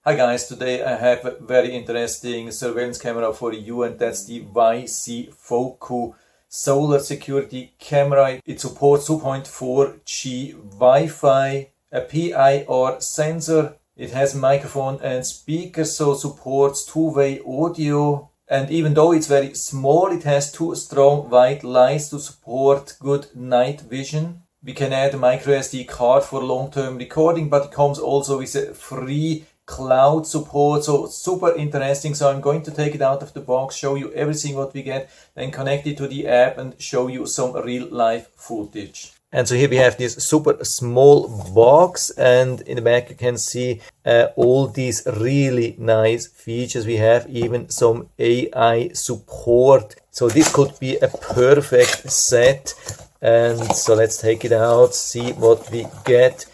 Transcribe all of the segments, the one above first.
Hi guys, today I have a very interesting surveillance camera for you, and that's the Viseefocu solar security camera. It supports 2.4G Wi-Fi, a PIR sensor. It has microphone and speakers, so supports two-way audio. And even though it's very small, it has two strong white lights to support good night vision. We can add a micro SD card for long-term recording, but it comes also with a free cloud support, so super interesting. So I'm going to take it out of the box, show you everything what we get, then connect it to the app and show you some real life footage. And so here we have this super small box, and in the back you can see all these really nice features. We have even some AI support, so this could be a perfect set. And so let's take it out, see what we get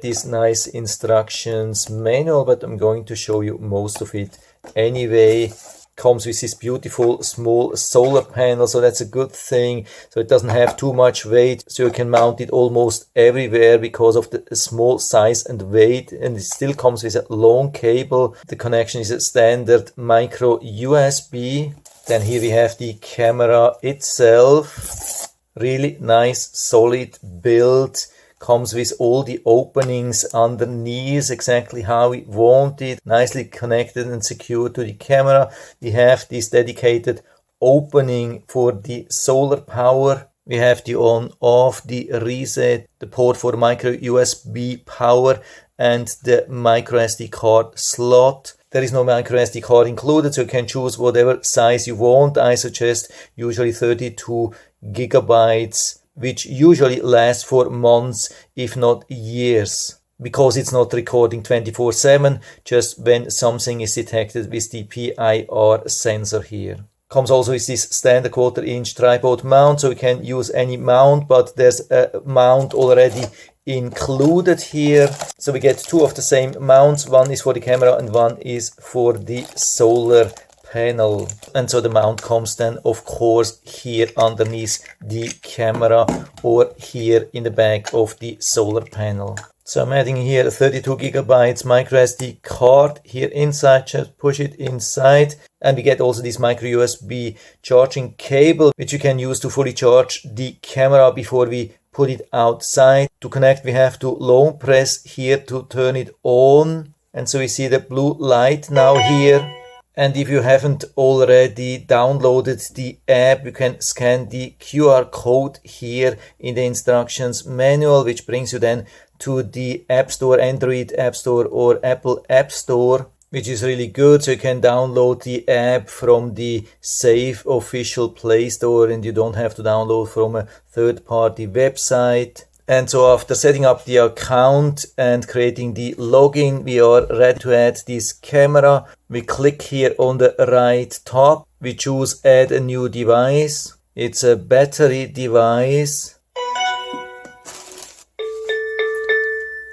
this nice instructions manual, but I'm going to show you most of it anyway. Comes with this beautiful small solar panel, so that's a good thing. So it doesn't have too much weight, so you can mount it almost everywhere because of the small size and weight. And it still comes with a long cable. The connection is a standard micro USB. Then here we have the camera itself. Really nice solid build. Comes with all the openings underneath, exactly how we want it, nicely connected and secure to the camera. We have this dedicated opening for the solar power. We have the on off, the reset, the port for micro USB power, and the micro SD card slot. There is no micro SD card included, so you can choose whatever size you want. I suggest usually 32 gigabytes, which usually lasts for months, if not years, because it's not recording 24/7, just when something is detected with the PIR sensor here. Comes also with this standard 1/4 inch tripod mount, so you can use any mount, but there's a mount already included here. So we get two of the same mounts. One is for the camera and one is for the solar panel. And so the mount comes then of course here underneath the camera or here in the back of the solar panel. So I'm adding here 32 gigabytes micro SD card here inside. Just push it inside, and we get also this micro USB charging cable, which you can use to fully charge the camera before we put it outside. To connect we have to long press here to turn it on, and so we see the blue light now here. And if you haven't already downloaded the app, you can scan the QR code here in the instructions manual, which brings you then to the App Store, Android App Store or Apple App Store, which is really good. So you can download the app from the safe official Play Store, and you don't have to download from a third-party website. And so after setting up the account and creating the login, we are ready to add this camera. We click here on the right top. We choose add a new device. It's a battery device.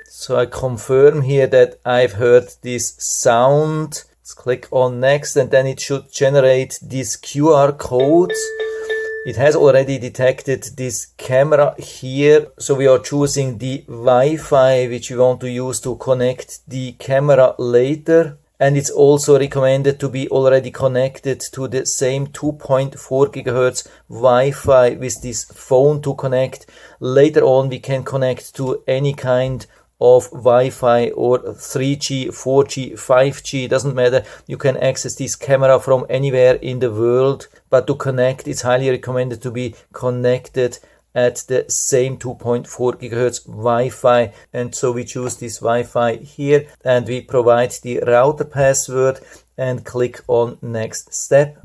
So I confirm here that I've heard this sound. Let's click on next, and then it should generate this QR code. It has already detected this camera here, so we are choosing the Wi-Fi which we want to use to connect the camera later. And it's also recommended to be already connected to the same 2.4 GHz Wi-Fi with this phone to connect. Later on we can connect to any kind of Wi-Fi or 3G, 4G, 5G, doesn't matter. You can access this camera from anywhere in the world, but to connect it's highly recommended to be connected at the same 2.4 GHz Wi-Fi. And so we choose this Wi-Fi here, and we provide the router password and click on next step.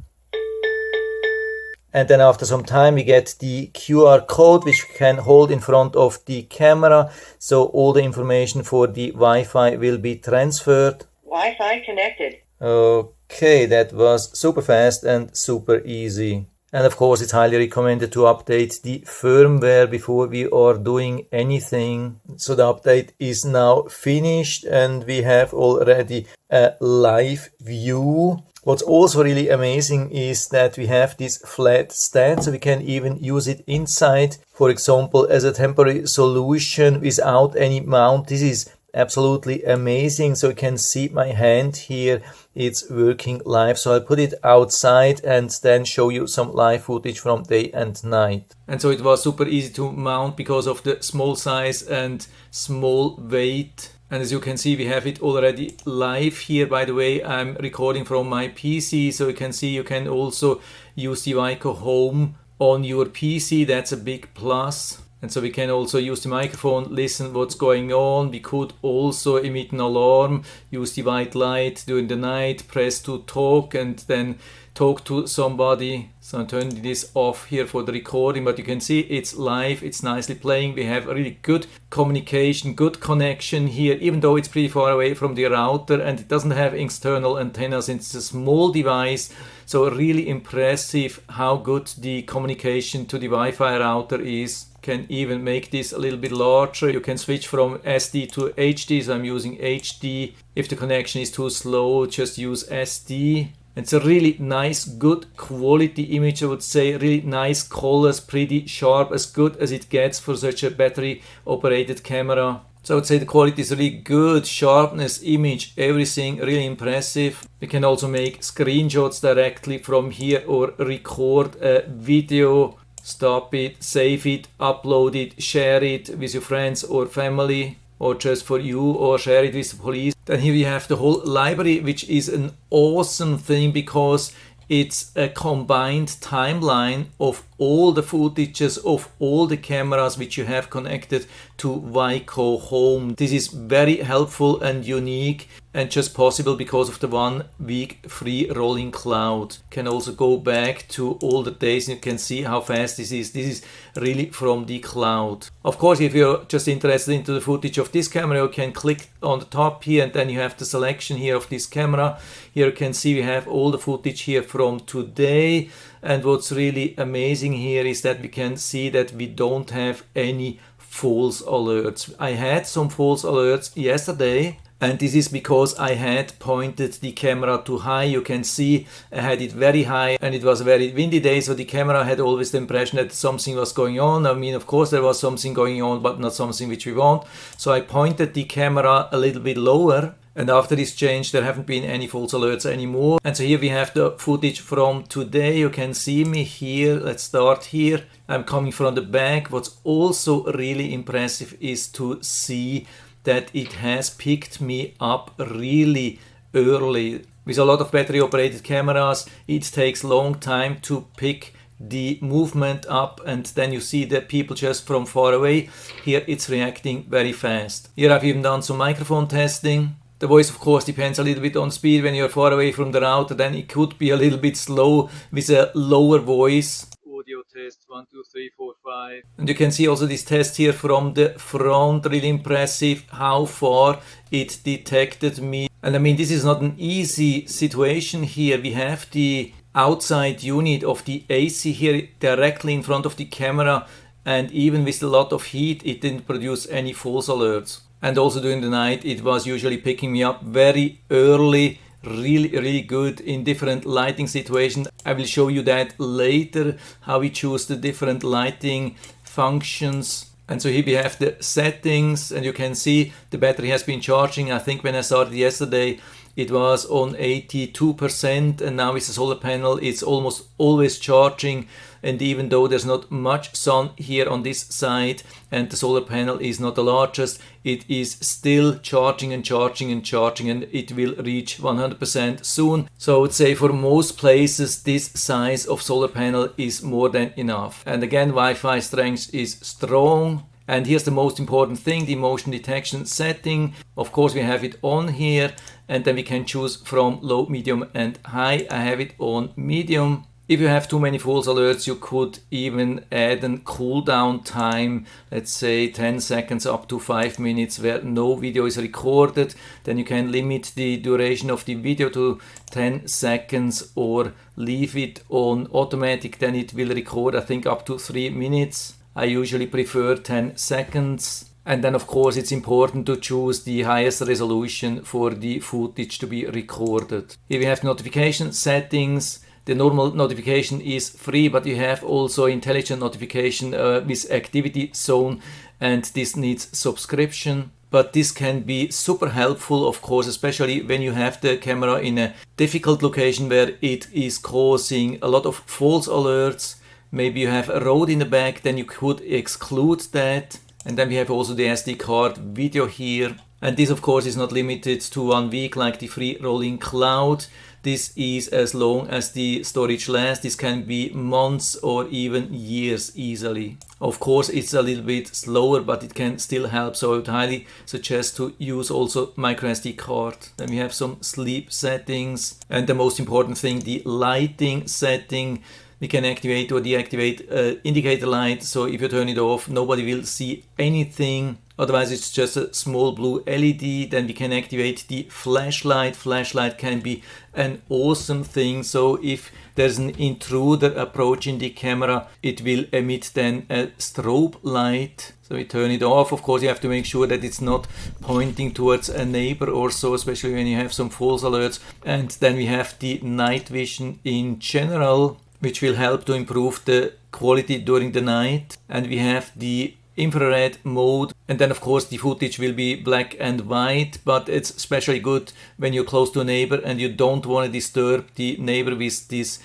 And then after some time we get the QR code, which we can hold in front of the camera. So all the information for the Wi-Fi will be transferred. Wi-Fi connected. Okay, that was super fast and super easy. And of course it's highly recommended to update the firmware before we are doing anything. So the update is now finished, and we have already a live view. What's also really amazing is that we have this flat stand, so we can even use it inside, for example, as a temporary solution without any mount. This is absolutely amazing. So you can see my hand here, it's working live. So I'll put it outside and then show you some live footage from day and night. And so it was super easy to mount because of the small size and small weight. And as you can see, we have it already live here. By the way, I'm recording from my PC, so you can see you can also use the Viseefocu Home on your PC. That's a big plus. And so we can also use the microphone, listen what's going on. We could also emit an alarm, use the white light during the night, press to talk and then talk to somebody. So I'm turning this off here for the recording, but you can see it's live, it's nicely playing. We have really good communication, good connection here, even though it's pretty far away from the router and it doesn't have external antennas. It's a small device, so really impressive how good the communication to the Wi-Fi router is. Can even make this a little bit larger. You can switch from SD to HD, so I'm using HD. If the connection is too slow, just use SD. It's a really nice, good quality image, I would say. Really nice colors, pretty sharp, as good as it gets for such a battery operated camera. So I would say the quality is really good, sharpness, image, everything really impressive. We can also make screenshots directly from here or record a video. Stop it, save it, upload it, share it with your friends or family, or just for you, or share it with the police. Then here we have the whole library, which is an awesome thing because it's a combined timeline of all the footages of all the cameras which you have connected to Viseefocu Home. This is very helpful and unique and just possible because of the 1 week free rolling cloud. Can also go back to all the days and you can see how fast this is. This is really from the cloud. Of course, if you're just interested into the footage of this camera, you can click on the top here and then you have the selection here of this camera. Here you can see we have all the footage here from today. And what's really amazing here is that we can see that we don't have any false alerts. I had some false alerts yesterday, and this is because I had pointed the camera too high. You can see I had it very high and it was a very windy day, so the camera had always the impression that something was going on. I mean, of course there was something going on, but not something which we want. So I pointed the camera a little bit lower. And after this change, there haven't been any false alerts anymore. And so here we have the footage from today. You can see me here. Let's start here. I'm coming from the back. What's also really impressive is to see that it has picked me up really early. With a lot of battery operated cameras, it takes a long time to pick the movement up, and then you see that people just from far away. Here it's reacting very fast. Here I've even done some microphone testing. The voice, of course, depends a little bit on speed. When you're far away from the router, then it could be a little bit slow with a lower voice. Audio test 1, 2, 3, 4, 5. And you can see also this test here from the front, really impressive how far it detected me. And I mean, this is not an easy situation here. We have the outside unit of the AC here directly in front of the camera, and even with a lot of heat, it didn't produce any false alerts. And also during the night, it was usually picking me up very early, really good in different lighting situations. I will show you that later, how we choose the different lighting functions. And so here we have the settings, and you can see the battery has been charging. I think when I started yesterday, it was on 82%, and now with the solar panel, it's almost always charging. And even though there's not much sun here on this side and the solar panel is not the largest, it is still charging and charging and charging, and it will reach 100% soon. So I would say for most places this size of solar panel is more than enough. And again, Wi-Fi strength is strong. And here's the most important thing, the motion detection setting. Of course, we have it on here, and then we can choose from low, medium and high. I have it on medium. If you have too many false alerts, you could even add a cooldown time, let's say 10 seconds up to 5 minutes, where no video is recorded. Then you can limit the duration of the video to 10 seconds or leave it on automatic, then it will record, I think, up to 3 minutes. I usually prefer 10 seconds. And then of course it's important to choose the highest resolution for the footage to be recorded. Here we have notification settings. The normal notification is free, but you have also intelligent notification with activity zone, and this needs subscription. but this can be super helpful, of course, especially when you have the camera in a difficult location where it is causing a lot of false alerts. Maybe you have a road in the back, then you could exclude that. And then we have also the SD card video here. And this of course is not limited to 1 week like the free rolling cloud. This is as long as the storage lasts. This can be months or even years easily. Of course it's a little bit slower, but it can still help. So I would highly suggest to use also micro SD card. Then we have some sleep settings. And the most important thing, the lighting setting. We can activate or deactivate indicator light, so if you turn it off, nobody will see anything. Otherwise, it's just a small blue LED. Then we can activate the flashlight. Flashlight can be an awesome thing. So if there's an intruder approaching the camera, it will emit then a strobe light. So we turn it off. Of course, you have to make sure that it's not pointing towards a neighbor or so, especially when you have some false alerts. And then we have the night vision in general, which will help to improve the quality during the night. And we have the infrared mode, and then of course the footage will be black and white, but it's especially good when you're close to a neighbor and you don't want to disturb the neighbor with this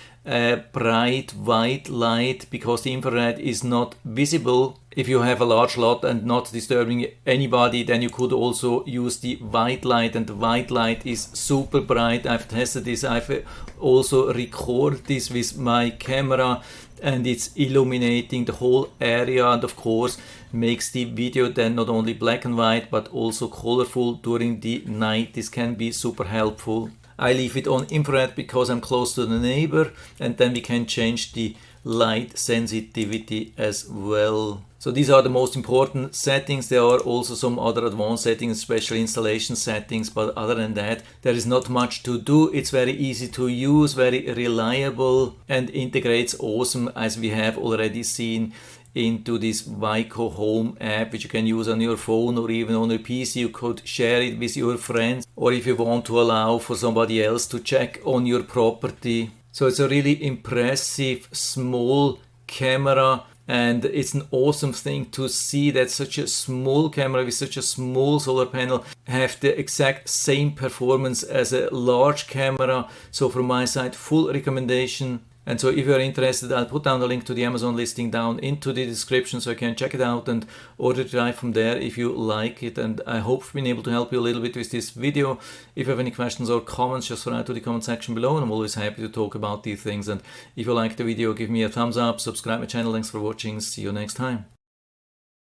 bright white light, because the infrared is not visible. If you have a large lot and not disturbing anybody, then you could also use the white light, and the white light is super bright. I've tested this. I've also recorded this with my camera, and it's illuminating the whole area, and of course makes the video then not only black and white but also colorful during the night. This can be super helpful. I leave it on infrared because I'm close to the neighbor, and then we can change the light sensitivity as well. So these are the most important settings. There are also some other advanced settings, special installation settings, but other than that, there is not much to do. It's very easy to use, very reliable, and integrates awesome, as we have already seen, into this Viseefocu Home app, which you can use on your phone or even on your PC. You could share it with your friends, or if you want to allow for somebody else to check on your property. So it's a really impressive small camera, and it's an awesome thing to see that such a small camera with such a small solar panel have the exact same performance as a large camera. So from my side, full recommendation. And so if you're interested, I'll put down the link to the Amazon listing down into the description, so you can check it out and order it right from there if you like it. And I hope I've been able to help you a little bit with this video. If you have any questions or comments, just write to the comment section below, and I'm always happy to talk about these things. And if you like the video, give me a thumbs up, subscribe my channel. Thanks for watching. See you next time.